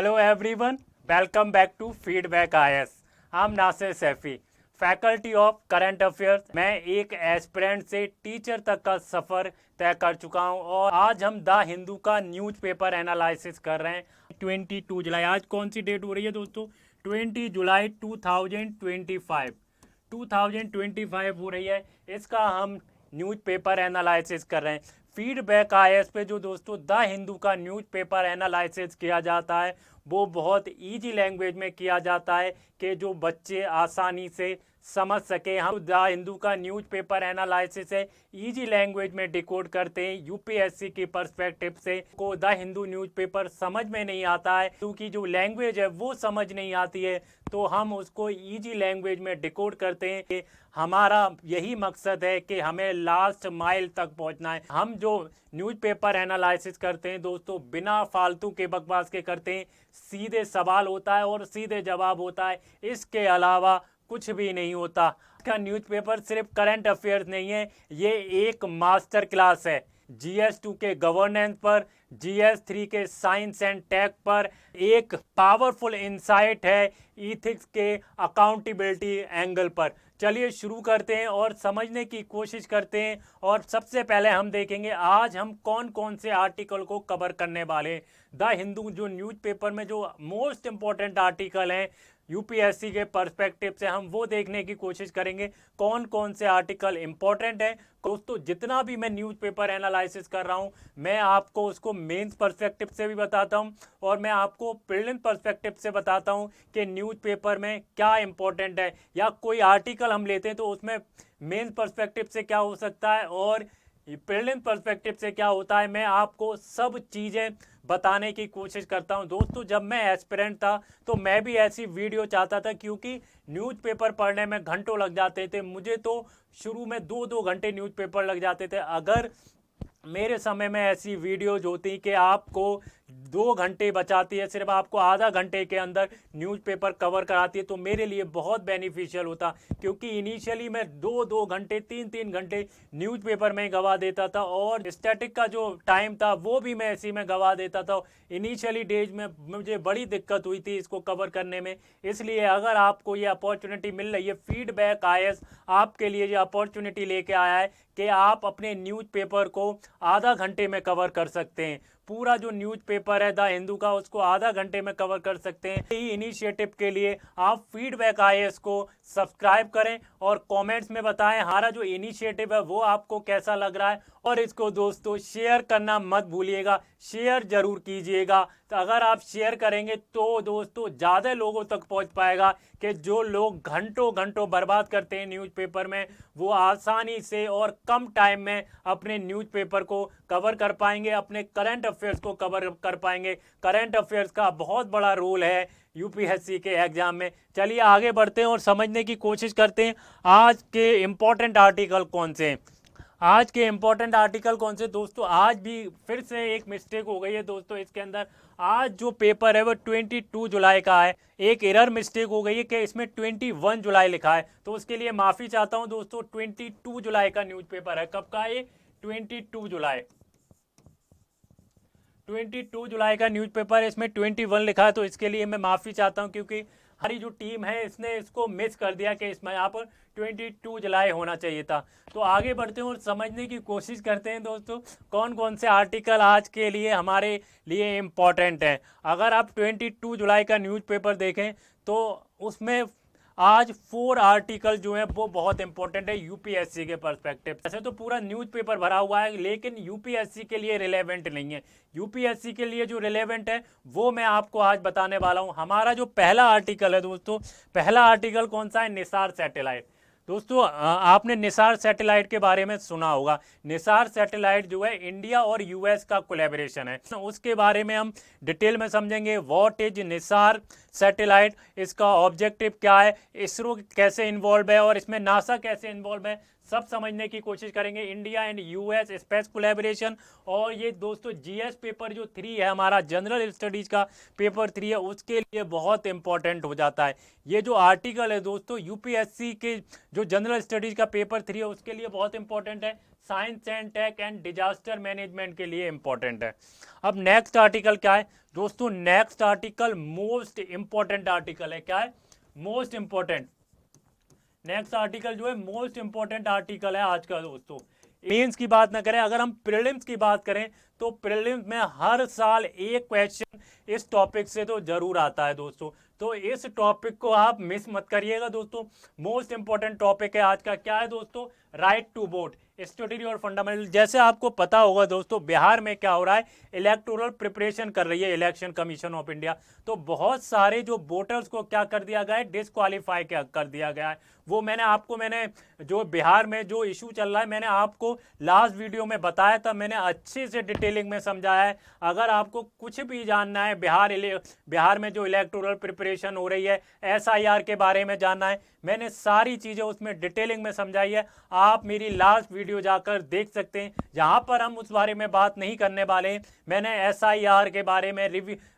Hello everyone, welcome back to Feedback IS. I'm Nasir Saifi, faculty of current affairs. मैं एक aspirant से teacher तक का सफ़र तय कर चुका हूं और आज हम द हिंदू का न्यूज़पेपर एनालिसिस कर रहे हैं। 22 जुलाई, आज कौन सी डेट हो रही है दोस्तों? 20 जुलाई 2025 हो रही है। इसका हम न्यूज़पेपर एनालिसिस कर रहे हैं। फीडबैक आईएएस पे जो दोस्तों द हिंदू का न्यूज़पेपर एनालिसिस किया जाता है वो बहुत इजी लैंग्वेज में किया जाता है कि जो बच्चे आसानी से समझ सके। हम द हिंदू का न्यूज़पेपर एनालिसिस है, इजी लैंग्वेज में डिकोड करते हैं यूपीएससी की पर्सपेक्टिव से। को द हिंदू न्यूज़पेपर समझ में नहीं आता है क्योंकि जो लैंग्वेज है वो समझ नहीं आती है, तो हम उसको इजी लैंग्वेज में डिकोड करते हैं कि हमारा यही मकसद है कि हमें लास्ट माइल तक पहुंचना है। हम जो न्यूज़पेपर एनालिसिस करते हैं दोस्तों बिना फालतू के बकवास के करते हैं। सीधे सवाल होता है और सीधे जवाब होता है, इसके अलावा कुछ भी नहीं होता। का न्यूज़पेपर सिर्फ करंट अफेयर्स नहीं है, ये एक मास्टर क्लास है GS2 के गवर्नेंस पर, GS3 के साइंस एंड टेक पर। एक पावरफुल इंसाइट है इथिक्स के अकाउंटेबिलिटी एंगल पर। चलिए शुरू करते हैं और समझने की कोशिश करते हैं। और सबसे पहले हम देखेंगे आज हम कौन कौन से आर्टिकल को कवर करने वाले हैं। द हिंदू जो न्यूज़पेपर में जो मोस्ट इंपॉर्टेंट आर्टिकल हैं यूपीएससी के पर्सपेक्टिव से, हम वो देखने की कोशिश करेंगे कौन कौन से आर्टिकल इंपॉर्टेंट है। दोस्तों जितना भी मैं न्यूज़पेपर एनालिसिस कर रहा हूँ मैं आपको उसको मेंस पर्सपेक्टिव से भी बताता हूँ और मैं आपको प्रीलिम पर्सपेक्टिव से बताता हूँ कि न्यूज़पेपर में क्या इंपॉर्टेंट है। या कोई आर्टिकल हम लेते हैं तो उसमें मेंस पर्सपेक्टिव से क्या हो सकता है और प्रीलिम पर्सपेक्टिव से क्या होता है, मैं आपको सब चीज़ें बताने की कोशिश करता हूं। दोस्तों जब मैं एस्पिरेंट था तो मैं भी ऐसी वीडियो चाहता था क्योंकि न्यूज़पेपर पढ़ने में घंटों लग जाते थे। मुझे तो शुरू में 2-2 घंटे न्यूज़पेपर लग जाते थे। अगर मेरे समय में ऐसी वीडियोज होती कि आपको 2 घंटे बचाती है, सिर्फ आपको आधा घंटे के अंदर न्यूज़पेपर कवर कराती है, तो मेरे लिए बहुत बेनिफिशियल होता। क्योंकि इनिशियली मैं 2-2 घंटे 3-3 घंटे न्यूज़पेपर में गवा देता था और स्टैटिक का जो टाइम था वो भी मैं इसी में गवा देता था। इनिशियली डेज में मुझे बड़ी दिक्कत हुई थी इसको कवर करने में। इसलिए अगर आपको ये अपॉर्चुनिटी मिल रही है, फीडबैक आईएएस आपके लिए ये अपॉर्चुनिटी लेके आया है कि आप अपने न्यूज़पेपर को आधा घंटे में कवर कर सकते हैं। पूरा जो न्यूज़पेपर है द हिंदू का उसको आधा घंटे में कवर कर सकते हैं। यही इनिशिएटिव के लिए आप फीडबैक आईएएस को सब्सक्राइब करें और कमेंट्स में बताएं हमारा जो इनिशिएटिव है वो आपको कैसा लग रहा है। और इसको दोस्तों शेयर करना मत भूलिएगा, शेयर जरूर कीजिएगा। तो अगर आप शेयर करेंगे तो दोस्तों ज़्यादा लोगों तक पहुंच पाएगा कि जो लोग घंटों घंटों बर्बाद करते हैं न्यूज़पेपर में वो आसानी से और कम टाइम में अपने न्यूज़पेपर को कवर कर पाएंगे, अपने करंट अफेयर्स को कवर कर पाएंगे। करंट अफेयर्स का बहुत बड़ा रोल है यूपीएससी के एग्जाम में। चलिए आगे बढ़ते हैं और समझने की कोशिश करते हैं आज के इम्पोर्टेंट आर्टिकल कौन से हैं। आज के इम्पोर्टेंट आर्टिकल कौन से दोस्तों, आज भी फिर से एक मिस्टेक हो गई है दोस्तों इसके अंदर। आज जो पेपर है वो 22 जुलाई का है। एक एरर मिस्टेक हो गई है कि इसमें 21 जुलाई लिखा है, तो उसके लिए माफ़ी चाहता हूं दोस्तों। 22 जुलाई का न्यूज़पेपर है। कब का है? 22 जुलाई। 22 जुलाई का न्यूज़पेपर है, इसमें 21 लिखा है, तो इसके लिए मैं माफ़ी चाहता हूं क्योंकि हमारी जो टीम है इसने इसको मिस कर दिया कि इसमें यहाँ पर 22 जुलाई होना चाहिए था। तो आगे बढ़ते हैं और समझने की कोशिश करते हैं दोस्तों कौन कौन से आर्टिकल आज के लिए हमारे लिए इम्पॉर्टेंट हैं। अगर आप 22 जुलाई का न्यूज़पेपर देखें तो उसमें आज 4 आर्टिकल जो है वो बहुत इंपॉर्टेंट है यूपीएससी के पर्सपेक्टिव। ऐसे तो पूरा न्यूज़पेपर भरा हुआ है लेकिन यूपीएससी के लिए रिलेवेंट नहीं है। यूपीएससी के लिए जो रिलेवेंट है वो मैं आपको आज बताने वाला हूं। हमारा जो पहला आर्टिकल है दोस्तों, पहला आर्टिकल कौन सा है? NISAR satellite. दोस्तों आपने निसार सैटेलाइट के बारे में सुना होगा। निसार सैटेलाइट जो है इंडिया और यूएस का कोलैबोरेशन है, उसके बारे में हम डिटेल में समझेंगे। व्हाट इज निसार सैटेलाइट, इसका ऑब्जेक्टिव क्या है, इसरो कैसे इन्वॉल्व है और इसमें नासा कैसे इन्वॉल्व है, सब समझने की कोशिश करेंगे। India and US space collaboration, और ये दोस्तों जीएस पेपर जो 3 है हमारा, जनरल स्टडीज का पेपर 3 है, उसके लिए बहुत इंपॉर्टेंट हो जाता है। ये जो आर्टिकल है दोस्तों यूपीएससी के जो जनरल स्टडीज का पेपर 3 है उसके लिए बहुत इंपॉर्टेंट है। Science and tech and disaster management के लिए इंपॉर्टेंट है। अब नेक्स्ट आर्टिकल क्या है दोस्तों? Next article most important article है। क्या है? Most important. नेक्स्ट आर्टिकल जो है मोस्ट इंपॉर्टेंट आर्टिकल है आज का दोस्तों। मेंस की बात ना करें, अगर हम प्रीलिम्स की बात करें तो प्रीलिम्स में हर साल एक क्वेश्चन इस टॉपिक से तो जरूर आता है दोस्तों, तो इस टॉपिक को आप मिस मत करिएगा दोस्तों। मोस्ट इंपॉर्टेंट टॉपिक है आज का। क्या है दोस्तों? राइट टू वोट, स्टैट्यूटरी और फंडामेंटल। जैसे आपको पता होगा दोस्तों, बिहार में क्या हो रहा है, इलेक्टोरल प्रिपरेशन कर रही है इलेक्शन कमीशन ऑफ इंडिया, तो बहुत सारे जो वोटर्स को क्या कर दिया गया है, डिस्क्वालीफाई कर दिया गया है। वो मैंने जो बिहार में जो इशू चल रहा है, मैंने आपको लास्ट वीडियो में बताया था, मैंने अच्छे से डिटेलिंग में समझाया है। अगर आपको कुछ भी जानना है बिहार में जो इलेक्टोरल प्रिपरेशन हो रही है, एसआईआर के बारे में जानना है, मैंने सारी चीज़ें उसमें डिटेलिंग में समझाई है। आप मेरी लास्ट वीडियो जाकर देख सकते हैं, जहां पर हम उस बारे में बात नहीं करने वाले हैं। मैंने एसआईआर के बारे में,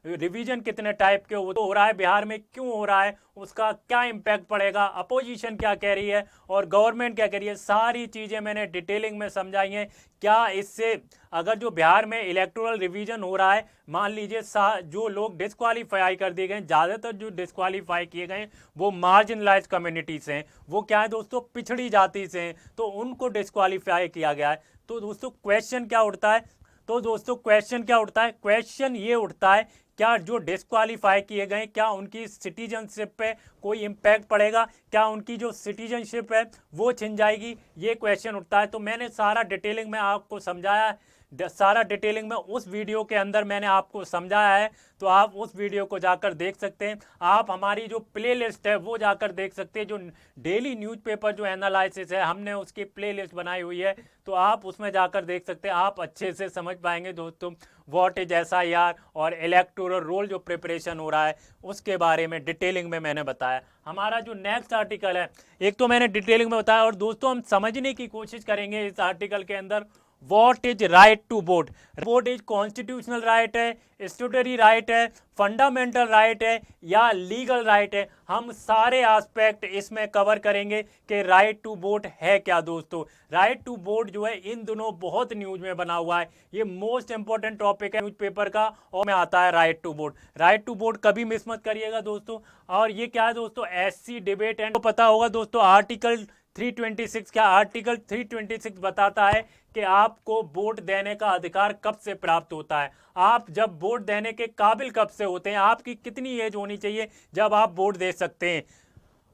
रिवीजन कितने टाइप के हो रहा है बिहार में, क्यों हो रहा है, उसका क्या इम्पैक्ट पड़ेगा, अपोजिशन क्या कह रही है और गवर्नमेंट क्या कह रही है, सारी चीज़ें मैंने डिटेलिंग में समझाई हैं। क्या इससे अगर जो बिहार में इलेक्टोरल रिवीजन हो रहा है, मान लीजिए जो लोग डिस्क्वालीफाई कर दिए गए, ज़्यादातर जो डिस्क्वालीफाई किए गए वो मार्जिनलाइज कम्युनिटी से हैं, वो क्या है दोस्तों, पिछड़ी जाति से हैं, तो उनको डिस्क्वालीफाई किया गया है। तो दोस्तों क्वेश्चन क्या उठता है? क्वेश्चन ये उठता है, क्या जो डिस्क्वालीफाई किए गए, क्या उनकी सिटीजनशिप पे कोई इम्पैक्ट पड़ेगा, क्या उनकी जो सिटीजनशिप है वो छिन जाएगी, ये क्वेश्चन उठता है। तो मैंने सारा डिटेलिंग में आपको समझाया है, सारा डिटेलिंग में उस वीडियो के अंदर मैंने आपको समझाया है, तो आप उस वीडियो को जाकर देख सकते हैं। आप हमारी जो प्लेलिस्ट है वो जाकर देख सकते हैं, जो डेली न्यूज़पेपर जो एनालिसिस है हमने उसकी प्लेलिस्ट बनाई हुई है, तो आप उसमें जाकर देख सकते हैं। आप अच्छे से समझ पाएंगे दोस्तों व्हाट इज एसआईआर और इलेक्टोरल रोल जो प्रिपरेशन हो रहा है उसके बारे में डिटेलिंग में मैंने बताया। हमारा जो नेक्स्ट आर्टिकल है, एक तो मैंने डिटेलिंग में बताया, और दोस्तों हम समझने की कोशिश करेंगे इस आर्टिकल के अंदर what is right to vote. Vote is constitutional right है, स्टैट्यूटरी राइट है, फंडामेंटल राइट है या लीगल राइट है। हम सारे एस्पेक्ट इसमें कवर करेंगे कि राइट टू वोट है क्या दोस्तों। राइट टू वोट जो है इन दोनों बहुत न्यूज में बना हुआ है, ये मोस्ट इंपॉर्टेंट टॉपिक है न्यूज़पेपर का, और में आता है right to vote. Right to vote कभी मिस मत करिएगा दोस्तों। और ये क्या है दोस्तों, एससी डिबेट एंड, पता होगा दोस्तों आर्टिकल 326, क्या आर्टिकल 326 बताता है कि आपको वोट देने का अधिकार कब से प्राप्त होता है, आप जब वोट देने के काबिल कब से होते हैं, आपकी कितनी एज होनी चाहिए जब आप वोट दे सकते हैं।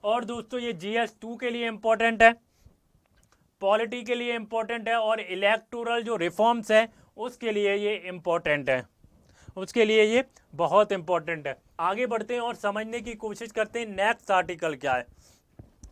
और दोस्तों ये GS2 के लिए इंपॉर्टेंट है, पॉलिटी के लिए इंपॉर्टेंट है, और इलेक्टोरल जो रिफॉर्म्स है उसके लिए ये इंपॉर्टेंट है, उसके लिए ये बहुत इंपॉर्टेंट है। आगे बढ़ते हैं और समझने की कोशिश करते हैं नेक्स्ट आर्टिकल क्या है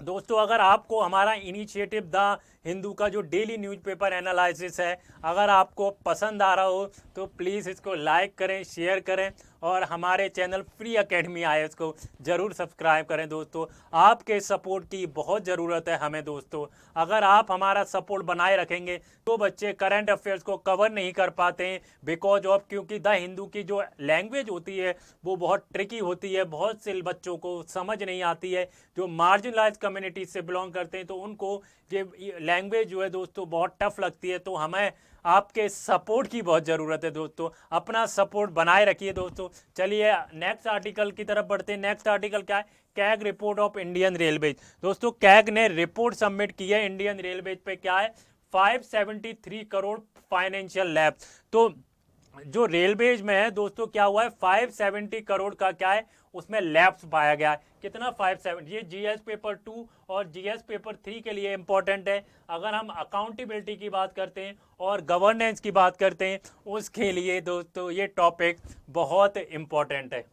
दोस्तों। अगर आपको हमारा इनिशिएटिव द हिंदू का जो डेली न्यूज़पेपर एनालिसिस है अगर आपको पसंद आ रहा हो तो प्लीज़ इसको लाइक करें, शेयर करें, और हमारे चैनल फ्री एकेडमी IAS को ज़रूर सब्सक्राइब करें दोस्तों। आपके सपोर्ट की बहुत ज़रूरत है हमें दोस्तों। अगर आप हमारा सपोर्ट बनाए रखेंगे तो बच्चे करंट अफेयर्स को कवर नहीं कर पाते हैं, बिकॉज ऑफ, क्योंकि द हिंदू की जो लैंग्वेज होती है वो बहुत ट्रिकी होती है, बहुत से बच्चों को समझ नहीं आती है, जो मार्जिनलाइज कम्युनिटी से बिलोंग करते हैं तो उनको ये लैंग्वेज जो है दोस्तों बहुत टफ लगती है। तो हमें आपके सपोर्ट की बहुत ज़रूरत है दोस्तों, अपना सपोर्ट बनाए रखिए दोस्तों। चलिए नेक्स्ट आर्टिकल की तरफ बढ़ते हैं। नेक्स्ट आर्टिकल क्या है, CAG report of Indian railways. दोस्तों कैग ने रिपोर्ट सबमिट की है इंडियन रेलवेज पे, क्या है, 573 करोड़ फाइनेंशियल लैप्स। तो जो रेलवेज में है दोस्तों क्या हुआ है, 570 करोड़ का क्या है उसमें लैप्स पाया गया है। कितना, 570। ये GS पेपर 2 और GS पेपर 3 के लिए इंपॉर्टेंट है। अगर हम अकाउंटेबिलिटी की बात करते हैं और गवर्नेंस की बात करते हैं उसके लिए दोस्तों ये टॉपिक बहुत इंपॉर्टेंट है।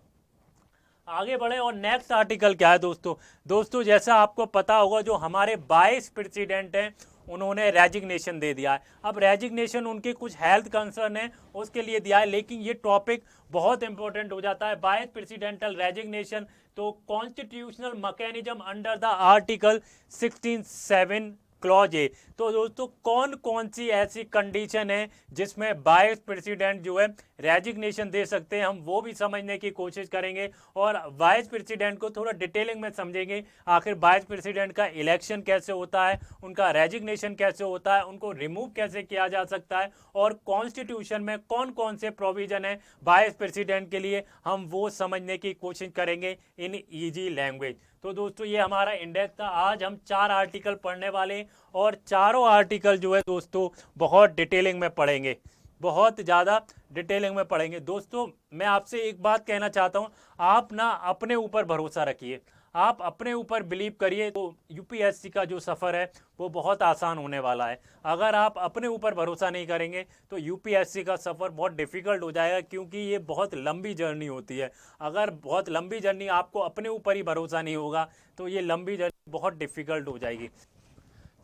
आगे बढ़े और नेक्स्ट आर्टिकल क्या है दोस्तों जैसा आपको पता होगा जो हमारे वाइस प्रेसिडेंट हैं उन्होंने रेजिग्नेशन दे दिया है। अब रेजिग्नेशन उनके कुछ हेल्थ कंसर्न है उसके लिए दिया है, लेकिन ये टॉपिक बहुत इंपॉर्टेंट हो जाता है, वाइस प्रेसिडेंटल रेजिग्नेशन। तो constitutional mechanism under the article 16(7) clause A. तो दोस्तों कौन कौन सी ऐसी कंडीशन है जिसमें वाइस प्रेसिडेंट जो है रेजिग्नेशन दे सकते हैं, हम वो भी समझने की कोशिश करेंगे और वाइस प्रेसिडेंट को थोड़ा डिटेलिंग में समझेंगे। आखिर वाइस प्रेसिडेंट का इलेक्शन कैसे होता है, उनका रेजिग्नेशन कैसे होता है, उनको रिमूव कैसे किया जा सकता है और कॉन्स्टिट्यूशन में कौन कौन से प्रोविजन है वाइस प्रेसिडेंट के लिए, हम वो समझने की कोशिश करेंगे इन ईजी लैंग्वेज। तो दोस्तों ये हमारा इंडेक्स था। आज हम 4 आर्टिकल पढ़ने वाले हैं और चारों आर्टिकल जो है दोस्तों बहुत डिटेलिंग में पढ़ेंगे, बहुत ज़्यादा डिटेलिंग में पढ़ेंगे। दोस्तों मैं आपसे एक बात कहना चाहता हूँ, आप ना अपने ऊपर भरोसा रखिए, आप अपने ऊपर बिलीव करिए, तो यूपीएससी का जो सफ़र है वो बहुत आसान होने वाला है। अगर आप अपने ऊपर भरोसा नहीं करेंगे तो यूपीएससी का सफ़र बहुत डिफ़िकल्ट हो जाएगा, क्योंकि ये बहुत लंबी जर्नी होती है। अगर बहुत लंबी जर्नी, आपको अपने ऊपर ही भरोसा नहीं होगा तो ये लंबी जर्नी बहुत डिफ़िकल्ट हो जाएगी।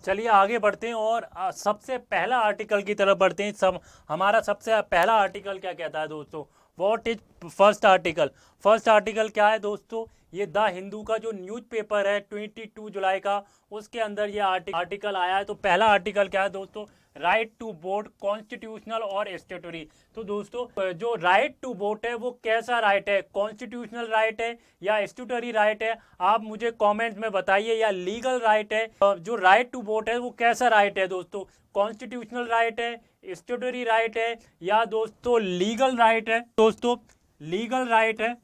चलिए आगे बढ़ते हैं और सबसे पहला आर्टिकल की तरफ बढ़ते हैं। हमारा सबसे पहला आर्टिकल क्या कहता है दोस्तों, what is first article. First article क्या है दोस्तों, ये द हिंदू का जो न्यूज़पेपर है 22 जुलाई का, उसके अंदर ये आर्टिकल आया है। तो पहला आर्टिकल क्या है दोस्तों, राइट टू वोट कॉन्स्टिट्यूशनल और स्टेटरी। तो दोस्तों जो राइट टू वोट है वो कैसा राइट है, कॉन्स्टिट्यूशनल राइट है या स्टेटरी राइट है, आप मुझे कमेंट में बताइए। या लीगल राइट है, जो राइट टू वोट है वो कैसा राइट है दोस्तों, कॉन्स्टिट्यूशनल राइट है, स्टेटरी राइट है या दोस्तों लीगल राइट है। दोस्तों लीगल राइट है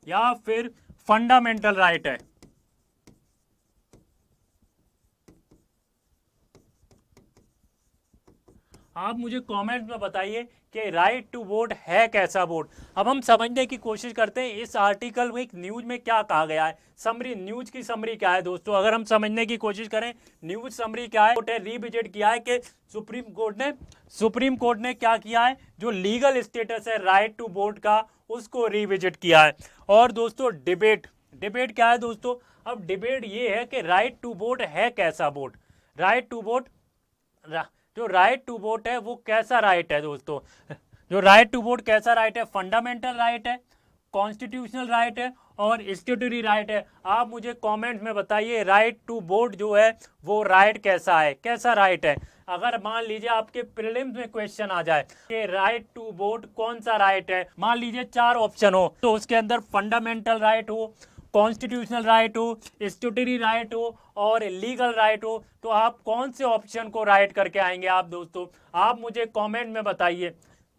या फिर फंडामेंटल राइट है। आप मुझे कमेंट में बताइए कि राइट टू वोट है कैसा वोट। अब हम समझने की कोशिश करते हैं इस आर्टिकल में, न्यूज में क्या कहा गया है। समरी, न्यूज की समरी क्या है दोस्तों, अगर हम समझने की कोशिश करें न्यूज समरी क्या है, रिविजिट किया है कि सुप्रीम कोर्ट ने क्या किया है, जो लीगल स्टेटस है राइट टू वोट का उसको रिविजिट किया है। और दोस्तों डिबेट क्या है दोस्तों, अब डिबेट ये है कि राइट टू वोट है कैसा वोट, राइट टू वोट, जो राइट टू वोट है वो कैसा राइट है दोस्तों, जो राइट टू वोट कैसा राइट है, फंडामेंटल राइट है, कॉन्स्टिट्यूशनल राइट है और स्टेटरी राइट है। आप मुझे कमेंट में बताइए राइट टू वोट जो है वो राइट कैसा है, कैसा राइट है। अगर मान लीजिए आपके प्रीलिम्स में क्वेश्चन आ जाए कि राइट टू वोट कौन सा राइट है, मान लीजिए 4 ऑप्शन हो, तो उसके अंदर फंडामेंटल राइट हो, कॉन्स्टिट्यूशनल राइट हो, स्टेटरी राइट हो और लीगल राइट हो, तो आप कौन से ऑप्शन को राइट करके आएंगे आप दोस्तों, आप मुझे कमेंट में बताइए।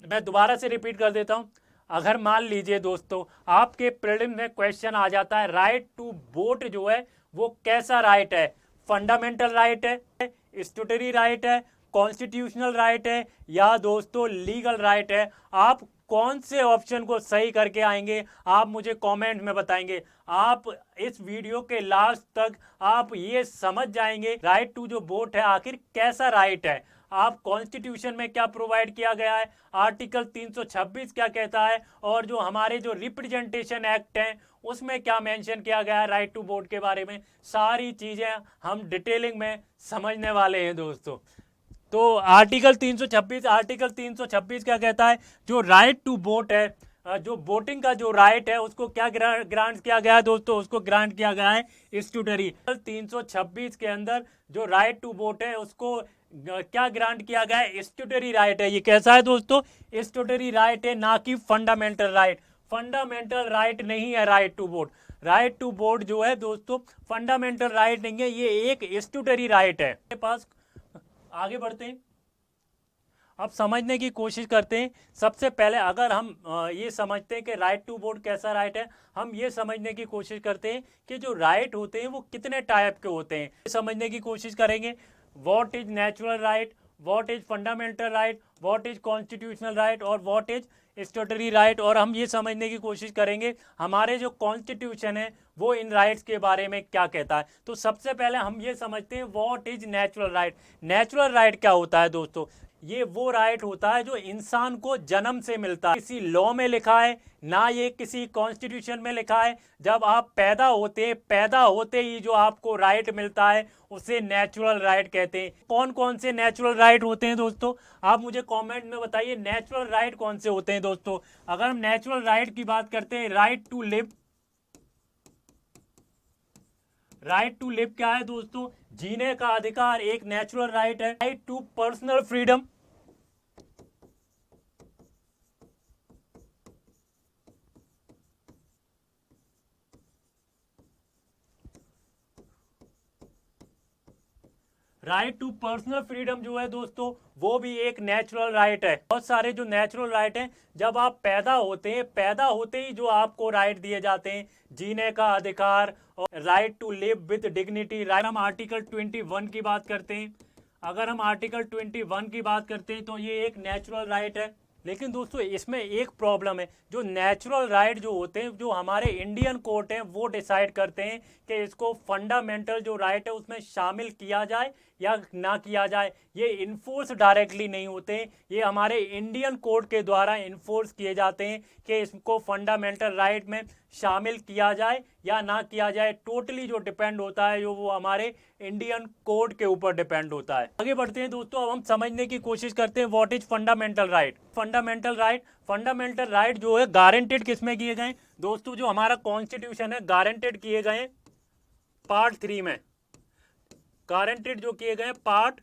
मैं दोबारा से रिपीट कर देता हूं, अगर मान लीजिए दोस्तों आपके प्रीलिम्स में क्वेश्चन आ जाता है राइट टू वोट जो है वो कैसा राइट है, फंडामेंटल राइट है, स्टेटरी राइट है, कॉन्स्टिट्यूशनल राइट है या दोस्तों लीगल राइट है, आप कौन से ऑप्शन को सही करके आएंगे आप मुझे कमेंट में बताएंगे। आप इस वीडियो के लास्ट तक आप ये समझ जाएंगे राइट टू जो वोट है आखिर कैसा राइट है, आप कॉन्स्टिट्यूशन में क्या प्रोवाइड किया गया है, आर्टिकल 326 क्या कहता है और जो हमारे जो रिप्रेजेंटेशन एक्ट है उसमें क्या मेंशन किया गया है राइट टू वोट के बारे में, सारी चीजें हम डिटेलिंग में समझने वाले हैं दोस्तों। तो आर्टिकल 326 क्या कहता है, जो राइट टू वोट है, जो वोटिंग का जो राइट है उसको क्या ग्रांट किया गया है दोस्तों, उसको ग्रांट किया गया है स्टेटरी। 326 के अंदर जो राइट टू वोट है उसको क्या ग्रांट किया गया है, स्टेटरी राइट है। ये कैसा है दोस्तों, स्टेटरी राइट है, ना कि फंडामेंटल राइट। फंडामेंटल राइट नहीं है right to vote, right to vote जो है दोस्तों फंडामेंटल राइट नहीं है, ये एक स्टेटरी राइट है। पास आगे बढ़ते हैं, अब समझने की कोशिश करते हैं। सबसे पहले अगर हम ये समझते हैं कि राइट टू वोट कैसा राइट है, हम ये समझने की कोशिश करते हैं कि जो राइट होते हैं वो कितने टाइप के होते हैं, समझने की कोशिश करेंगे। What is natural right, what is fundamental right, what is constitutional right और व्हाट इज स्टेटरी राइट। और हम ये समझने की कोशिश करेंगे हमारे जो कॉन्स्टिट्यूशन है वो इन राइट्स के बारे में क्या कहता है। तो सबसे पहले हम ये समझते हैं what is natural right. Natural right क्या होता है दोस्तों, ये वो राइट होता है जो इंसान को जन्म से मिलता है, किसी लॉ में लिखा है ना ये किसी कॉन्स्टिट्यूशन में लिखा है। जब आप पैदा होते ही जो आपको राइट मिलता है उसे नेचुरल राइट कहते हैं। कौन कौन से नेचुरल राइट होते हैं दोस्तों, आप मुझे कमेंट में बताइए नेचुरल राइट कौन से होते हैं दोस्तों। अगर हम नेचुरल राइट की बात करते हैं, right to live, right to live क्या है दोस्तों? जीने का अधिकार, एक नेचुरल राइट है। Right to personal freedom, right to personal freedom जो है दोस्तों वो भी एक नेचुरल राइट है। बहुत सारे जो नेचुरल राइट हैं, जब आप पैदा होते हैं, पैदा होते ही जो आपको राइट दिए जाते हैं, जीने का अधिकार और right to live with dignity. Right, हम आर्टिकल 21 की बात करते हैं। अगर हम आर्टिकल 21 की बात करते हैं तो ये एक नेचुरल राइट है। लेकिन दोस्तों इसमें एक प्रॉब्लम है, जो नेचुरल राइट जो होते हैं, जो हमारे इंडियन कोर्ट हैं वो डिसाइड करते हैं कि इसको फंडामेंटल जो राइट है उसमें शामिल किया जाए या ना किया जाए। ये इन्फोर्स डायरेक्टली नहीं होते, ये हमारे इंडियन कोर्ट के द्वारा इन्फोर्स किए जाते हैं कि इसको फंडामेंटल राइट में शामिल किया जाए या ना किया जाए। टोटली जो डिपेंड होता है जो वो हमारे इंडियन कोर्ट के ऊपर डिपेंड होता है। आगे बढ़ते हैं दोस्तों, अब हम समझने की कोशिश करते हैं what is fundamental right. Fundamental right जो है गारंटेड किस में किए गए दोस्तों? जो हमारा कॉन्स्टिट्यूशन है गारंटेड किए गए पार्ट 3 में, गारंटेड जो किए गए पार्ट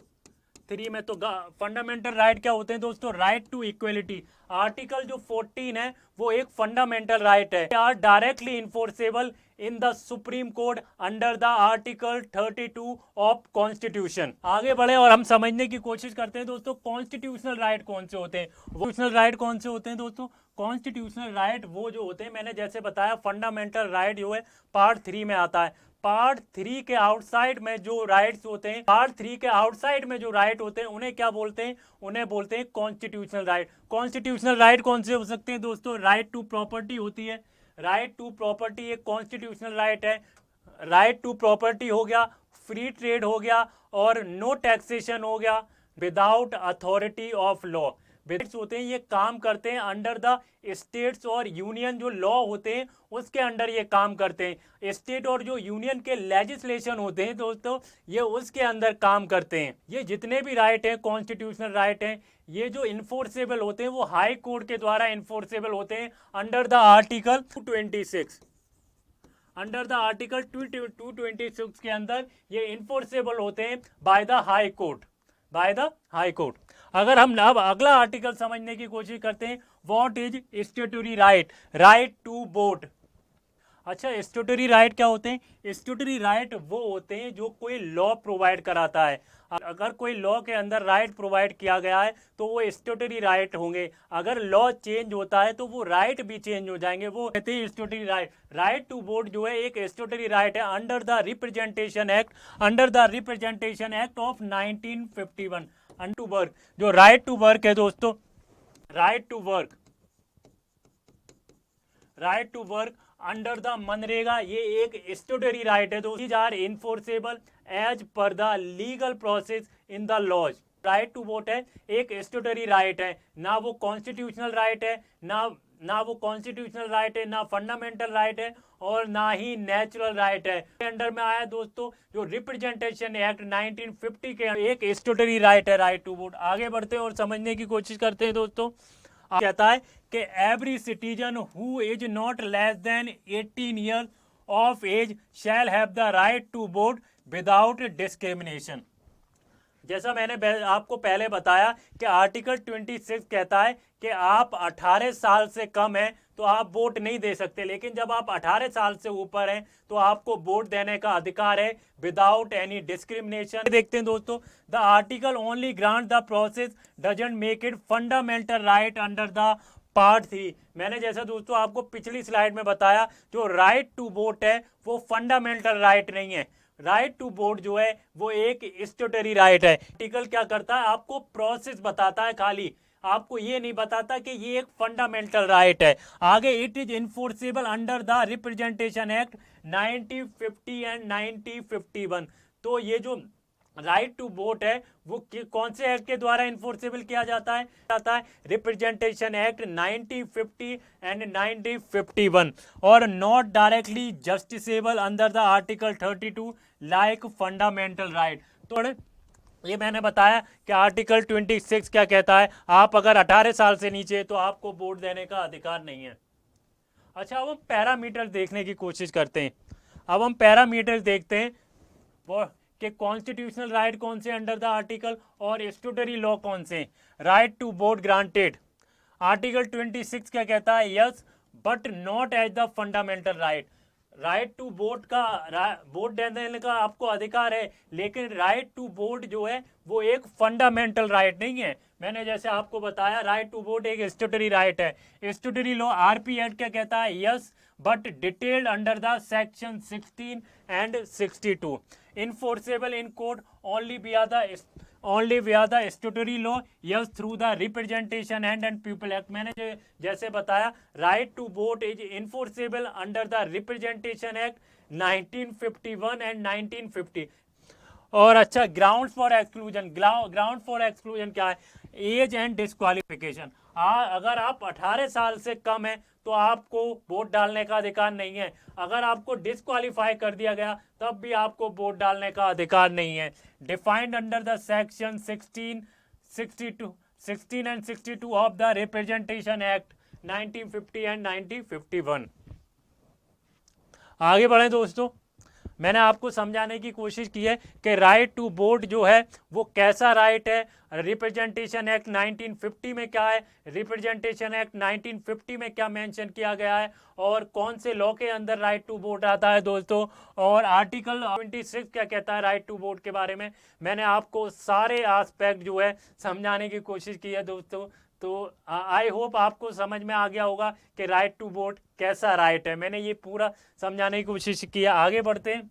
3 में। तो फंडामेंटल राइट क्या होते हैं दोस्तों? राइट टू इक्वलिटी, आर्टिकल जो 14 है वो एक फंडामेंटल राइट है। Are directly enforceable in the supreme court under the article 32 of constitution. आगे बढ़े और हम समझने की कोशिश करते हैं दोस्तों कॉन्स्टिट्यूशनल राइट कौन से होते हैं। कॉन्स्टिट्यूशनल राइट कौन से होते हैं दोस्तों? कॉन्स्टिट्यूशनल राइट वो जो होते हैं, मैंने जैसे बताया फंडामेंटल राइट जो है पार्ट 3 में आता है। पार्ट 3 के आउटसाइड में जो राइट्स होते हैं, पार्ट 3 के आउटसाइड में जो राइट होते हैं उन्हें क्या बोलते हैं? उन्हें बोलते हैं कॉन्स्टिट्यूशनल राइट। कॉन्स्टिट्यूशनल राइट कौन से हो सकते हैं दोस्तों? राइट टू प्रॉपर्टी होती है, राइट टू प्रॉपर्टी एक कॉन्स्टिट्यूशनल राइट है। राइट टू प्रॉपर्टी हो गया, फ्री ट्रेड हो गया और नो टैक्सेशन हो गया without authority of law. Bills होते हैं ये काम करते हैं अंडर द स्टेट्स और यूनियन जो लॉ होते हैं उसके अंडर ये काम करते हैं। स्टेट और जो यूनियन के लेजिस्लेशन होते हैं दोस्तों ये उसके अंदर काम करते हैं। ये जितने भी राइट हैं कॉन्स्टिट्यूशनल राइट हैं, ये जो इन्फोर्सेबल होते हैं वो हाई कोर्ट के द्वारा इन्फोर्सेबल होते हैं under the article 226। Under the article 226 के अंदर ये इन्फोर्सेबल होते हैं by the high court, by the high court. अगर हम अब अगला आर्टिकल समझने की कोशिश करते हैं, what is statutory right? Right to vote. अच्छा, स्टैट्यूटरी राइट क्या होते हैं? स्टैट्यूटरी राइट वो होते हैं जो कोई लॉ प्रोवाइड कराता है। अगर कोई लॉ के अंदर राइट प्रोवाइड किया गया है तो वो स्टैट्यूटरी राइट होंगे। अगर लॉ चेंज होता है तो वो राइट भी चेंज हो जाएंगे, वो कहते हैं statutory right. Right to vote जो है एक स्टैट्यूटरी राइट है under the representation act, under the representation act of 1951। To work, जो राइट टू वर्क है दोस्तों, right to work, right to work under the मनरेगा, ये एक स्टैट्यूटरी राइट है दोस्तों। Are enforceable as per the legal process in the laws. Right to vote है एक स्टैट्यूटरी राइट है, ना वो कॉन्स्टिट्यूशनल राइट है, ना वो कॉन्स्टिट्यूशनल राइट है, ना फंडामेंटल राइट है और ना ही नेचुरल राइट है। अंडर में आया दोस्तों जो रिप्रेजेंटेशन एक्ट 1950 के एक स्टैट्यूटरी राइट है राइट टू वोट। आगे बढ़ते हैं और समझने की कोशिश करते हैं दोस्तों। कहता है कि every citizen who is not less than 18 year of age shall have the right to vote without discrimination. जैसा मैंने आपको पहले बताया कि आर्टिकल 26 कहता है कि आप 18 साल से कम हैं तो आप वोट नहीं दे सकते, लेकिन जब आप 18 साल से ऊपर हैं तो आपको वोट देने का अधिकार है विदाउट एनी डिस्क्रिमिनेशन। देखते हैं दोस्तों, the article only grant the process doesn't make it fundamental right under the part 3। मैंने जैसा दोस्तों आपको पिछली स्लाइड में बताया, जो राइट टू वोट है वो फंडामेंटल राइट नहीं है। राइट टू वोट जो है वो एक स्टैट्यूटरी राइट है। आर्टिकल क्या करता है? आपको प्रोसेस बताता है, खाली आपको ये नहीं बताता कि ये एक फंडामेंटल राइट है। आगे it is enforceable under the representation act 1950 and 1951। तो ये जो राइट टू वोट है वो कौन से एक्ट के द्वारा इन्फोर्सेबल किया जाता है? रिप्रेजेंटेशन एक्ट 1950 एंड 1951 और not directly justiciable under the article 32 like fundamental right. तो ये मैंने बताया कि आर्टिकल 26 क्या कहता है, आप अगर 18 साल से नीचे तो आपको वोट देने का अधिकार नहीं है। अच्छा, अब हम पैरामीटर देखने की कोशिश करते हैं। अब हम पैरामीटर्स देखते हैं वो कि कॉन्स्टिट्यूशनल राइट कौन से अंडर द आर्टिकल और स्टैट्यूटरी लॉ कौन से। Right to vote granted, article 26 क्या कहता है, yes but not as the fundamental right. Right to vote का वोट देने का आपको अधिकार है, लेकिन राइट टू वोट जो है वो एक फंडामेंटल राइट नहीं है। मैंने जैसे आपको बताया राइट टू वोट एक स्टैट्यूटरी राइट है। स्टैट्यूटरी लॉ आरपी एक्ट क्या कहता है, yes but detailed under the section 16 and 62, enforceable in court only via the statutory law, yes through the representation and people act। मैंने जैसे बताया right to vote is enforceable under the representation act 1951 and 1950। और अच्छा, ground for exclusion, ground for exclusion क्या है, as and disqualification. अगर आप 18 साल से कम है तो आपको वोट डालने का अधिकार नहीं है। अगर आपको डिस्क्वालीफाई कर दिया गया तब भी आपको वोट डालने का अधिकार नहीं है। Defined under the section 16 and 62 of the representation act 1950 and 1951। आगे बढ़े दोस्तों, मैंने आपको समझाने की कोशिश की है कि राइट टू वोट जो है वो कैसा राइट है। रिप्रेजेंटेशन एक्ट 1950 में क्या है, रिप्रेजेंटेशन एक्ट 1950 में क्या मेंशन किया गया है और कौन से लॉ के अंदर राइट टू वोट आता है दोस्तों, और आर्टिकल 26 क्या कहता है राइट टू वोट के बारे में। मैंने आपको सारे एस्पेक्ट जो है समझाने की कोशिश की है दोस्तों। तो आई होप आपको समझ में आ गया होगा कि राइट टू वोट कैसा राइट है। मैंने ये पूरा समझाने की कोशिश की है। आगे बढ़ते हैं।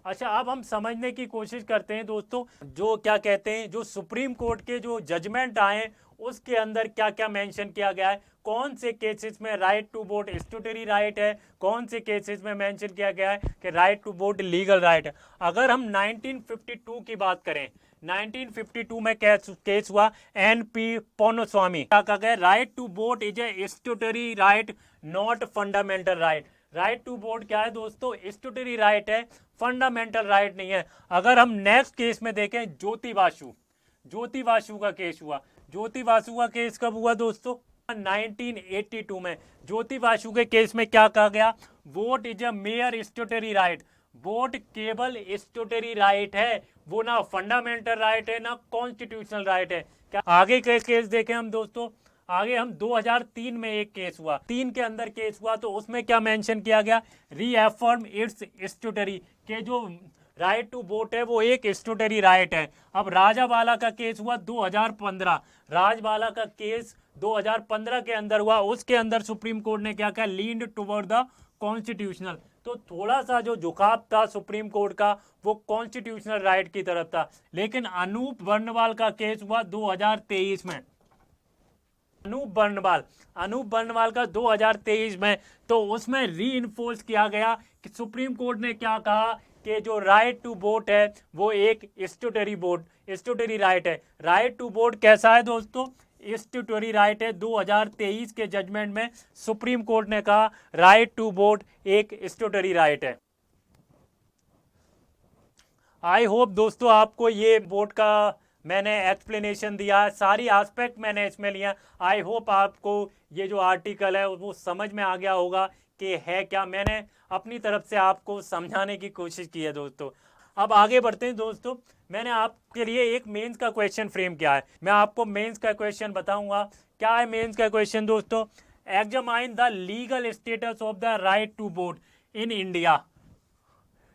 अच्छा, अब हम समझने की कोशिश करते हैं दोस्तों, जो क्या कहते हैं, जो सुप्रीम कोर्ट के जो जजमेंट आए उसके अंदर क्या क्या मेंशन किया गया है, कौन से केसेस में right to vote statutory right है, कौन से केसेस में मेंशन किया गया है कि right to vote legal right है। अगर हम 1952 की बात करें, 1952 में केस हुआ एनपी पोन्नुस्वामी, क्या कहा गया, right to vote is a statutory right not fundamental right. Right to vote क्या है दोस्तों, स्टैट्यूटरी राइट है, फंडामेंटल राइट नहीं है। अगर हम नेक्स्ट केस में देखें, ज्योति बासु का केस हुआ। ज्योति बासु का केस कब हुआ दोस्तों, 1982 में। ज्योति बासु के केस में क्या कहा गया, vote is a mayor statutory right. Vote केवल स्टैट्यूटरी राइट है, वो ना फंडामेंटल राइट है ना कॉन्स्टिट्यूशनल राइट है। क्या आगे के केस देखें हम दोस्तों, आगे हम 2003 में एक केस हुआ, 3 के अंदर केस हुआ, तो उसमें क्या मेंशन किया गया, रीअफर्म इट्स स्टैट्यूटरी के जो राइट टू वोट है वो एक स्टैट्यूटरी राइट है। अब राजावाला का केस हुआ 2015, राजवाला का केस 2015 के अंदर हुआ। उसके अंदर सुप्रीम कोर्ट ने क्या कहा, लीन्ड टुवर्ड द कॉन्स्टिट्यूशनल। तो थोड़ा सा जो झुकाव था सुप्रीम कोर्ट का वो कॉन्स्टिट्यूशनल राइट की तरफ था। लेकिन अनूप बर्नवाल का केस हुआ 2023 में, अनूप बर्नवाल का 2023 में, तो उसमें री इन्फोर्स किया गया कि सुप्रीम कोर्ट ने क्या कहा कि जो राइट टू वोट है वो एक स्टैट्यूटरी राइट है। राइट टू वोट कैसा है दोस्तों, स्टैट्यूटरी राइट है। 2023 के जजमेंट में सुप्रीम कोर्ट ने कहा राइट टू वोट एक स्टैट्यूटरी राइट है। आई होप दोस्तों आपको ये वोट का मैंने एक्सप्लेनेशन दिया है, सारी एस्पेक्ट मैंने इसमें लिया। आई होप आपको ये जो आर्टिकल है वो समझ में आ गया होगा कि है क्या। मैंने अपनी तरफ से आपको समझाने की कोशिश की है दोस्तों। अब आगे बढ़ते हैं दोस्तों, मैंने आपके लिए एक मेंस का क्वेश्चन फ्रेम किया है। मैं आपको मेंस का क्वेश्चन बताऊंगा। क्या है मेंस का क्वेश्चन दोस्तों, examine the legal status of the right to vote in India,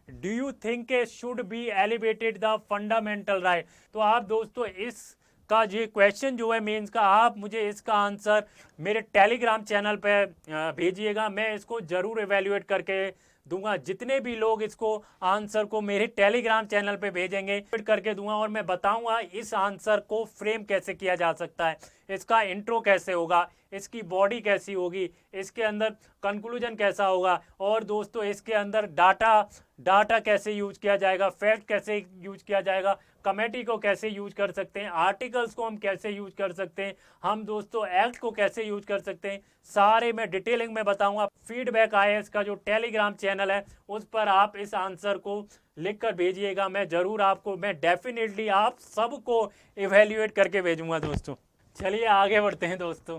do you think should be elevated the fundamental right. तो आप दोस्तों इसका ये क्वेश्चन जो है मेंस का, आप मुझे इसका आंसर मेरे टेलीग्राम चैनल पे भेजिएगा। मैं इसको जरूर एवेल्युएट करके दूंगा। जितने भी लोग इसको आंसर को मेरे टेलीग्राम चैनल पे भेजेंगे करके दूंगा, और मैं बताऊंगा इस आंसर को फ्रेम कैसे किया जा सकता है, इसका इंट्रो कैसे होगा, इसकी बॉडी कैसी होगी, इसके अंदर कंक्लूजन कैसा होगा, और दोस्तों इसके अंदर डाटा कैसे यूज किया जाएगा, फैक्ट कैसे यूज किया जाएगा, कमेटी को कैसे यूज कर सकते हैं, आर्टिकल्स को हम कैसे यूज कर सकते हैं, हम दोस्तों एक्ट को कैसे यूज कर सकते हैं, सारे मैं डिटेलिंग में बताऊंगा। फीडबैक आईएएस का जो टेलीग्राम चैनल है उस पर आप इस आंसर को लिख कर भेजिएगा। मैं जरूर आपको, मैं डेफिनेटली आप सबको इवेल्युएट करके भेजूंगा दोस्तों। चलिए आगे बढ़ते हैं दोस्तों,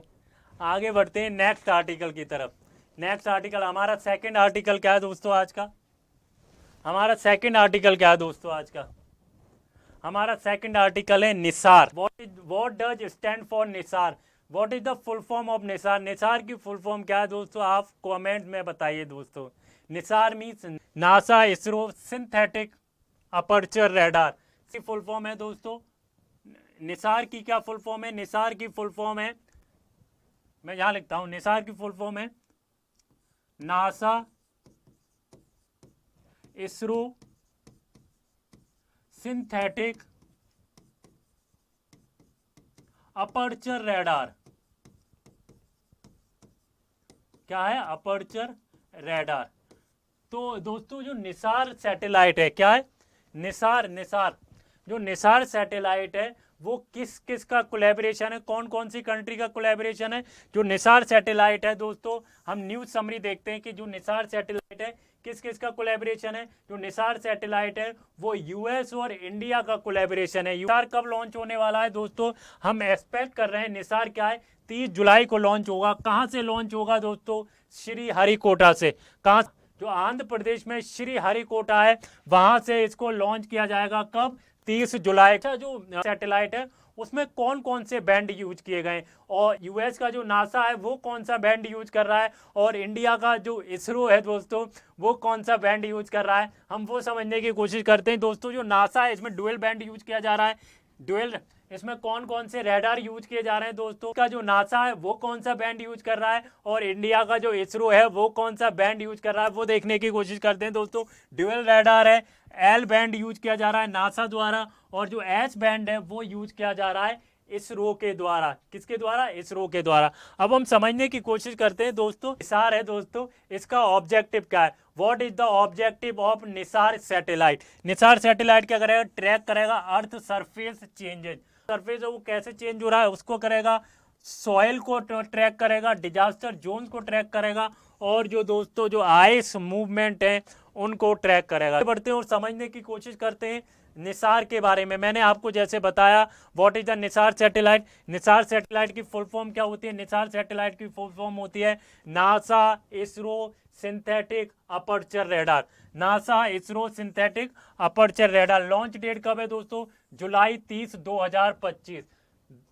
आगे बढ़ते हैं नेक्स्ट आर्टिकल की तरफ। नेक्स्ट आर्टिकल, हमारा सेकंड आर्टिकल क्या है दोस्तों आज का? हमारा सेकंड आर्टिकल क्या है दोस्तों आज का? हमारा सेकंड आर्टिकल है Nisar. What does stand for Nisar? What is the full form of Nisar? Nisar की फुल फॉर्म क्या है दोस्तों? आप कमेंट में बताइए दोस्तों। Nisar means NASA ISRO synthetic aperture radar की फुल फॉर्म है दोस्तों। निसार की क्या फुल फॉर्म है? निसार की फुल फॉर्म है, मैं यहां लिखता हूं, निसार की फुल फॉर्म है NASA ISRO synthetic aperture radar. क्या है? Aperture radar. तो दोस्तों जो निसार सैटेलाइट है, क्या है? निसार जो निसार सैटेलाइट है वो किस किस का कोलैबोरेशन है, कौन कौन सी कंट्री का कोलैबोरेशन है? जो निसार सैटेलाइट है दोस्तों, हम न्यूज समरी देखते हैं कि जो निसार सैटेलाइट है किस किस का कोलैबोरेशन है। जो निसार सैटेलाइट है वो यूएस और इंडिया का कोलैबोरेशन है। निसार कब लॉन्च होने वाला है दोस्तों? हम एक्सपेक्ट कर रहे हैं निसार क्या है 30 जुलाई को लॉन्च होगा। कहां से लॉन्च होगा दोस्तों? श्री हरिकोटा से। कहां? जो आंध्र प्रदेश में श्री हरिकोटा है वहां से इसको लॉन्च किया जाएगा। कब? 30 जुलाई। जो सैटेलाइट है उसमें कौन कौन से बैंड यूज किए गए, और यूएस का जो नासा है वो कौन सा बैंड यूज कर रहा है, और इंडिया का जो इसरो है दोस्तों वो कौन सा बैंड यूज कर रहा है, हम वो समझने की कोशिश करते हैं दोस्तों। जो नासा है इसमें डुअल बैंड यूज किया जा रहा है। डुअल इसमें कौन कौन से रडार यूज किए जा रहे हैं दोस्तों? का जो नासा है वो कौन सा बैंड यूज कर रहा है, और इंडिया का जो इसरो है वो कौन सा बैंड यूज कर रहा है, वो देखने की कोशिश करते हैं दोस्तों। ड्यूअल रडार है, एल बैंड यूज किया जा रहा है नासा द्वारा, और जो एच बैंड है वो यूज किया जा रहा है इसरो के द्वारा। किसके द्वारा? इसरो के द्वारा। अब हम समझने की कोशिश करते हैं दोस्तों। निसार है दोस्तों, इसका ऑब्जेक्टिव क्या है? What is the objective of Nisar satellite? NISAR satellite क्या करेगा? ट्रैक करेगा अर्थ सरफेस चेंजेस। सरफेस है वो कैसे चेंज हो रहा है उसको करेगा, सॉइल को ट्रैक करेगा, डिजास्टर जोन को ट्रैक करेगा, और जो दोस्तों जो आइस मूवमेंट है उनको ट्रैक करेगा। बढ़ते हैं और समझने की कोशिश करते हैं निसार के बारे में। मैंने आपको जैसे बताया what is the NISAR satellite. NISAR satellite की फुल फॉर्म क्या होती है? निसार सैटेलाइट की फुल फॉर्म होती है NASA ISRO synthetic aperture radar. NASA ISRO synthetic aperture radar. Launch date कब है दोस्तों? जुलाई 30, 2025।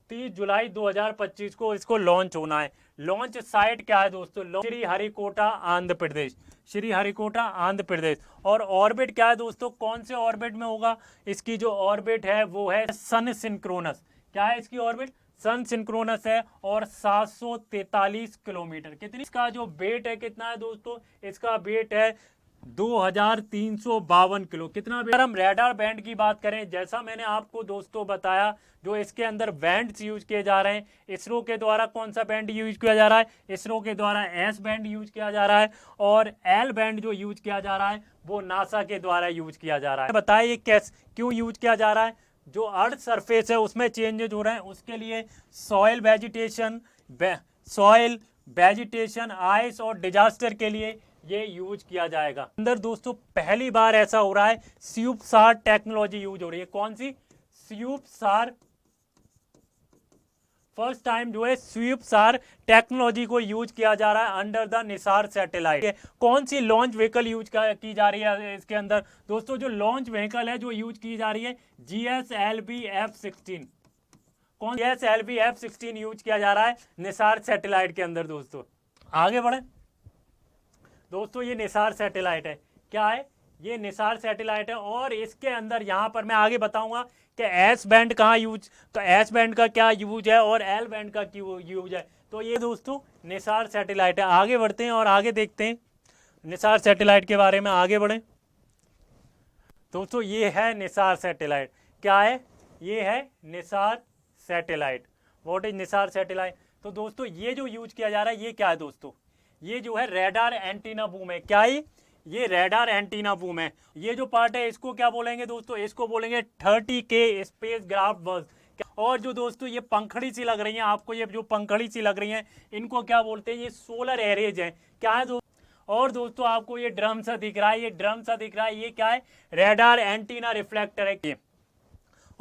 30 जुलाई 2025 को इसको लॉन्च होना है। लॉन्च साइट क्या है दोस्तों? श्री हरिकोटा आंध्र प्रदेश। श्री हरिकोटा आंध्र प्रदेश। और ऑर्बिट क्या है दोस्तों? कौन से ऑर्बिट में होगा? इसकी जो ऑर्बिट है वो है सन सिंक्रोनस। क्या है इसकी ऑर्बिट? सन सिंक्रोनस है, और 743 किलोमीटर। कितनी? इसका जो वेट है कितना है दोस्तों? इसका वेट है 2352 किलो। कितना? अगर हम रडार बैंड की बात करें, जैसा मैंने आपको दोस्तों बताया, जो इसके अंदर बैंड्स यूज किए जा रहे हैं, इसरो के द्वारा कौन सा बैंड यूज किया जा रहा है? इसरो के द्वारा एस बैंड यूज किया जा रहा है, और एल बैंड जो यूज किया जा रहा है वो नासा के द्वारा यूज किया जा रहा है। बताइए कैसे, क्यों यूज किया जा रहा है? जो अर्थ सरफेस है उसमें चेंजेज हो रहे हैं, उसके लिए सॉइल वेजिटेशन, आइस और डिजास्टर के लिए ये यूज किया जाएगा। अंदर दोस्तों पहली बार ऐसा हो रहा है स्यूपसार टेक्नोलॉजी यूज हो रही है। कौन सी? स्यूपसार। फर्स्ट टाइम जो है स्यूपसार टेक्नोलॉजी को यूज किया जा रहा है अंडर द निसार सैटेलाइट। कौन सी लॉन्च व्हीकल यूज की जा रही है इसके अंदर दोस्तों? जो लॉन्च व्हीकल है जो यूज की जा रही है GSLV F-16। कौन? GSLV F-16 यूज किया जा रहा है निसार सैटेलाइट के अंदर दोस्तों। आगे बढ़े दोस्तों, ये निसार सैटेलाइट है। क्या है? ये निसार सैटेलाइट है, और इसके अंदर यहां पर मैं आगे बताऊंगा कि एस बैंड कहाँ यूज, तो एस बैंड का क्या यूज है और एल बैंड का क्यों यूज है। तो ये दोस्तों निसार सैटेलाइट है। आगे बढ़ते हैं और आगे देखते हैं निसार सैटेलाइट के बारे में। आगे बढ़े दोस्तों, ये है निसार सैटेलाइट। क्या है? ये है NISAR satellite. What is Nisar satellite? तो दोस्तों ये जो यूज किया जा रहा है ये क्या है दोस्तों? ये जो है रडार एंटीना बूम है। क्या है? ये रडार एंटीना बूम है। ये जो पार्ट है इसको क्या बोलेंगे दोस्तों? इसको बोलेंगे 30K स्पेस ग्राफ्ट बस। और जो दोस्तों ये पंखड़ी सी लग रही है आपको, ये जो पंखड़ी सी लग रही है इनको क्या बोलते हैं? ये सोलर एरेज है। क्या है दोस्तों? और दोस्तों आपको ये ड्रम सा दिख रहा है, ये ड्रम सा दिख रहा है, ये क्या है? रडार एंटीना रिफ्लेक्टर है।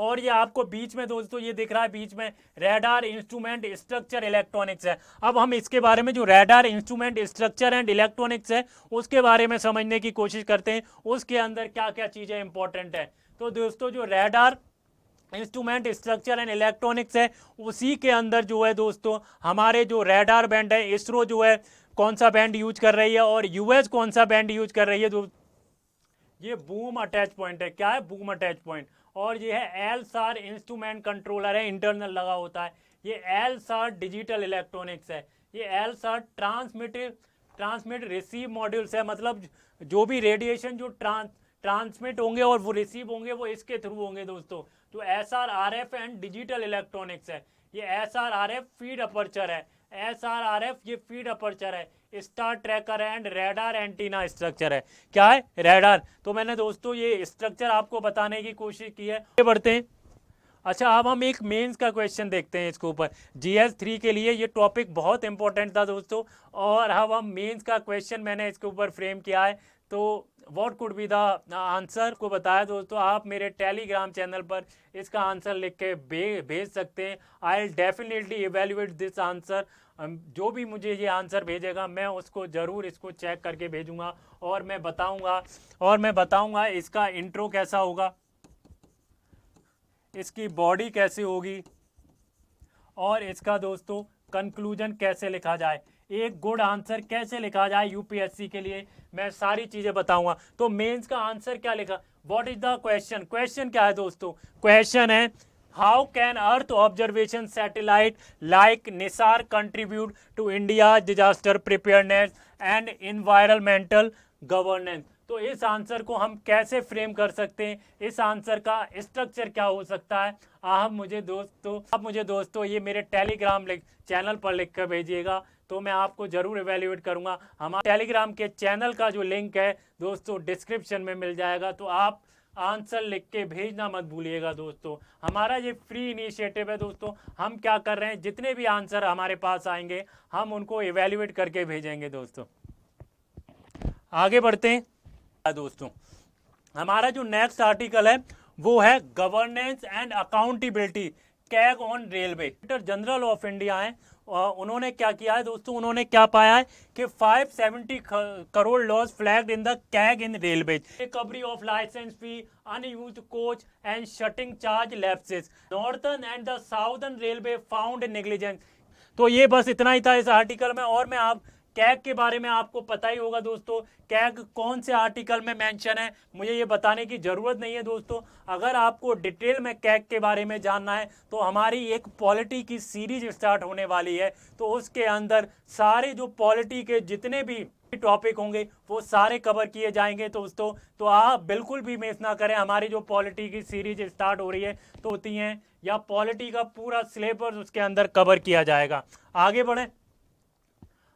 और ये आपको बीच में दोस्तों ये दिख रहा है बीच में रडार इंस्ट्रूमेंट स्ट्रक्चर इलेक्ट्रॉनिक्स है। अब हम इसके बारे में जो radar instrument structure and electronics है उसके बारे में समझने की कोशिश करते हैं, उसके अंदर क्या क्या चीज़ें इंपॉर्टेंट है। तो दोस्तों जो radar instrument structure and electronics है उसी के अंदर जो है दोस्तों हमारे जो रडार बैंड है, इसरो जो है कौन सा बैंड यूज कर रही है और यूएस कौन सा बैंड यूज कर रही है। ये बूम अटैच पॉइंट है, क्या है बूम अटैच पॉइंट। और ये है एलसार इंस्ट्रूमेंट कंट्रोलर है, इंटरनल लगा होता है। ये एलसार डिजिटल इलेक्ट्रॉनिक्स है। ये एलसार ट्रांसमिट रिसीव मॉड्यूल्स है, मतलब जो भी रेडिएशन जो ट्रांसमिट होंगे और वो रिसीव होंगे वो इसके थ्रू होंगे दोस्तों। तो SRRF एंड डिजिटल इलेक्ट्रॉनिक्स है। ये SRRF फीड अपर्चर है, SRRF ये फीड अपर्चर है। Star tracker and radar antenna structure है, क्या है रडार। तो मैंने दोस्तों ये स्ट्रक्चर आपको बताने की कोशिश की है। आगे बढ़ते हैं। अच्छा अब हम एक मेंस का क्वेश्चन देखते हैं इसके ऊपर। GS 3 के लिए ये टॉपिक बहुत इंपॉर्टेंट था दोस्तों, और अब हम मेंस का क्वेश्चन मैंने इसके ऊपर फ्रेम किया है। तो what could be the answer को बताया दोस्तों, आप मेरे टेलीग्राम चैनल पर इसका आंसर लिख के भेज सकते हैं। I will definitely evaluate this answer. जो भी मुझे ये आंसर भेजेगा मैं उसको ज़रूर इसको चेक करके भेजूंगा और मैं बताऊंगा इसका इंट्रो कैसा होगा, इसकी बॉडी कैसे होगी और इसका दोस्तों कंक्लूजन कैसे लिखा जाए, एक गुड आंसर कैसे लिखा जाए यूपीएससी के लिए, मैं सारी चीज़ें बताऊंगा। तो मेंस का आंसर क्या लिखा, what is the question. Question क्या है दोस्तों, क्वेश्चन है how can earth observation satellite like NISAR contribute to India disaster preparedness and environmental governance. तो इस आंसर को हम कैसे फ्रेम कर सकते हैं, इस आंसर का स्ट्रक्चर क्या हो सकता है। आप मुझे दोस्तों ये मेरे टेलीग्राम चैनल पर लिख कर भेजिएगा, तो मैं आपको ज़रूर इवेल्युएट करूंगा। हमारे टेलीग्राम के चैनल का जो लिंक है दोस्तों डिस्क्रिप्शन में मिल जाएगा, तो आप आंसर लिख के भेजना मत भूलिएगा दोस्तों। हमारा ये फ्री इनिशिएटिव है दोस्तों। हम क्या कर रहे हैं, जितने भी आंसर हमारे पास आएंगे हम उनको इवेल्युएट करके भेजेंगे दोस्तों। आगे बढ़ते हैं दोस्तों। हमारा जो नेक्स्ट आर्टिकल है वो है governance and accountability CAG on railway. Director general of India है, उन्होंने क्या किया है दोस्तों, उन्होंने क्या पाया है कि 570 crore loss flagged in the CAG in railway, recovery of licence fee, unused coach and shunting charge lapses, northern and the southern railway found negligence. तो ये बस इतना ही था इस आर्टिकल में। और मैं आप कैग के बारे में आपको पता ही होगा दोस्तों, कैग कौन से आर्टिकल में मेंशन है मुझे ये बताने की ज़रूरत नहीं है दोस्तों। अगर आपको डिटेल में कैग के बारे में जानना है तो हमारी एक पॉलिटी की सीरीज स्टार्ट होने वाली है, तो उसके अंदर सारे जो पॉलिटी के जितने भी टॉपिक होंगे वो सारे कवर किए जाएंगे दोस्तों। तो आप बिल्कुल भी मिस ना करें, हमारी जो पॉलिटी की सीरीज स्टार्ट हो रही है तो होती हैं या पॉलिटी का पूरा सिलेबस उसके अंदर कवर किया जाएगा। आगे बढ़ें।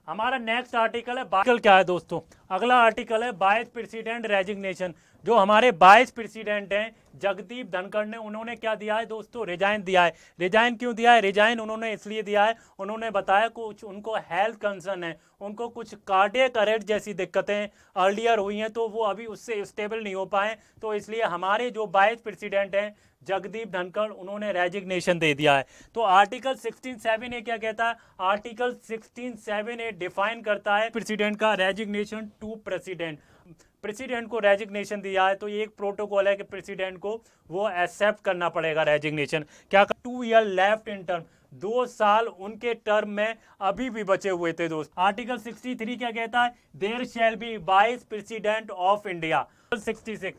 हमारा नेक्स्ट आर्टिकल है, आर्टिकल क्या है दोस्तों, अगला आर्टिकल है वाइस प्रेसिडेंट रेजिग्नेशन। जो हमारे वाइस प्रेसिडेंट हैं जगदीप धनखड़ ने, उन्होंने क्या दिया है दोस्तों, रिजाइन दिया है। रिजाइन क्यों दिया है, रिजाइन उन्होंने इसलिए दिया है, उन्होंने बताया कुछ उनको हेल्थ कंसर्न है, उनको कुछ कार्डियक अरेस्ट जैसी दिक्कतें अर्लियर हुई हैं तो वो अभी उससे स्टेबल नहीं हो पाए, तो इसलिए हमारे जो वाइस प्रेसिडेंट हैं जगदीप धनखड़ उन्होंने रेजिग्नेशन दे दिया है। तो आर्टिकल 16(7)(a) क्या कहता है, आर्टिकल 16(7)(a) डिफाइन करता है प्रेसिडेंट का रेजिग्नेशन टू प्रेसिडेंट को रेजिग्नेशन दिया है तो ये एक प्रोटोकॉल है कि प्रेसिडेंट को वो एक्सेप्ट करना पड़ेगा रेजिग्नेशन। क्या 2 ईयर लेफ्ट इन टर्म, 2 साल उनके टर्म में अभी भी बचे हुए थे दोस्त। आर्टिकल 63 क्या कहता है, there shall be vice president of India. 66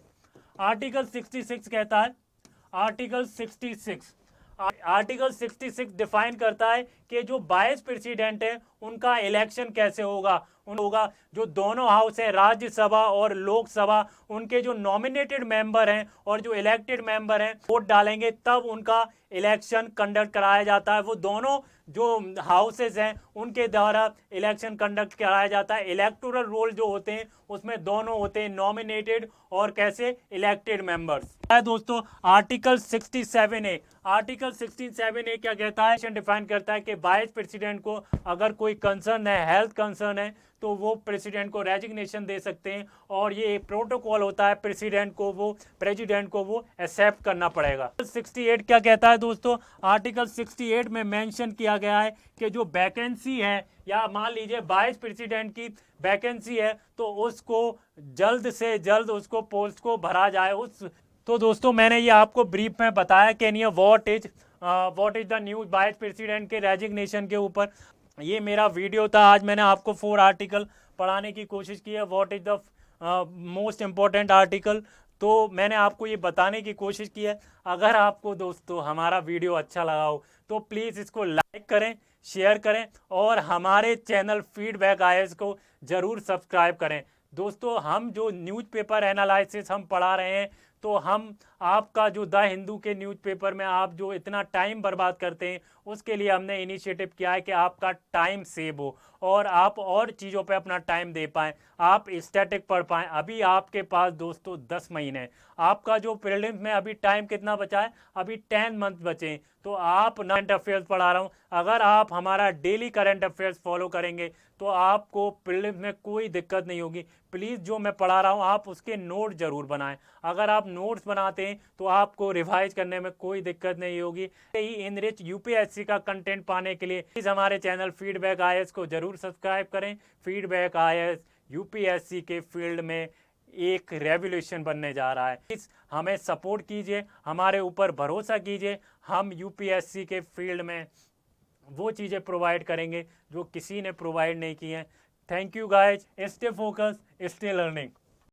article 66 कहता है, आर्टिकल 66 डिफाइन करता है कि जो वाइस प्रेसिडेंट है उनका इलेक्शन कैसे होगा, जो दोनों हाउस है राज्यसभा और लोकसभा, उनके जो नॉमिनेटेड मेंबर हैं और जो इलेक्टेड मेंबर हैं वोट डालेंगे तब उनका इलेक्शन कंडक्ट कराया जाता है। वो दोनों जो हाउसेस हैं उनके द्वारा इलेक्शन कंडक्ट कराया जाता है। इलेक्टोरल रोल जो होते हैं उसमें दोनों होते हैं, नॉमिनेटेड और कैसे इलेक्टेड मेंबर्स है दोस्तों। आर्टिकल 67(a), आर्टिकल 67(a) क्या कहता है, डिफाइन करता है कि वाइस प्रेसिडेंट को अगर कोई कंसर्न है, हेल्थ कंसर्न है, तो वो प्रेसिडेंट को रेजिग्नेशन दे सकते हैं, और ये एक प्रोटोकॉल होता है, प्रेसिडेंट को वो एक्सेप्ट करना पड़ेगा। 68 क्या कहता है दोस्तों? आर्टिकल 68 में मेंशन किया गया है कि जो वैकेंसी है, या मान लीजिए वाइस प्रेसिडेंट की वैकेंसी है, तो उसको जल्द से जल्द उसको पोस्ट को भरा जाए। तो दोस्तों मैंने ये आपको ब्रीफ में बताया कि नहीं what is the news vice president के रेजिग्नेशन के ऊपर। ये मेरा वीडियो था। आज मैंने आपको 4 आर्टिकल पढ़ाने की कोशिश की है। What is the most important article, तो मैंने आपको ये बताने की कोशिश की है। अगर आपको दोस्तों हमारा वीडियो अच्छा लगा हो तो प्लीज़ इसको लाइक करें, शेयर करें, और हमारे चैनल फीडबैक आईएएस को ज़रूर सब्सक्राइब करें। दोस्तों हम जो न्यूज़पेपर एनालिसिस हम पढ़ा रहे हैं, तो हम आपका जो द हिंदू के न्यूज़पेपर में आप जो इतना टाइम बर्बाद करते हैं, उसके लिए हमने इनिशिएटिव किया है कि आपका टाइम सेव हो और आप और चीज़ों पे अपना टाइम दे पाएँ, आप स्टैटिक पढ़ पाएँ। अभी आपके पास दोस्तों 10 महीने हैं। आपका जो प्रीलिम्स में अभी टाइम कितना बचा है? अभी 10 मंथ बचे हैं। तो आप करंट अफेयर्स पढ़ा रहा हूँ, अगर आप हमारा डेली करंट अफेयर्स फॉलो करेंगे तो आपको प्रीलिम्स में कोई दिक्कत नहीं होगी। प्लीज़ जो मैं पढ़ा रहा हूँ आप उसके नोट ज़रूर बनाएं। अगर आप नोट्स बनाते हैं तो आपको रिवाइज करने में कोई दिक्कत नहीं होगी। ही इनरिच यूपीएससी का कंटेंट पाने के लिए प्लीज़ हमारे चैनल फीडबैक आईएएस को ज़रूर सब्सक्राइब करें। फीडबैक आईएएस यूपीएससी के फील्ड में एक रेवोल्यूशन बनने जा रहा है। इस हमें सपोर्ट कीजिए, हमारे ऊपर भरोसा कीजिए। हम यूपीएससी के फील्ड में वो चीज़ें प्रोवाइड करेंगे जो किसी ने प्रोवाइड नहीं की हैं। Thank you guys, stay focus, stay learning.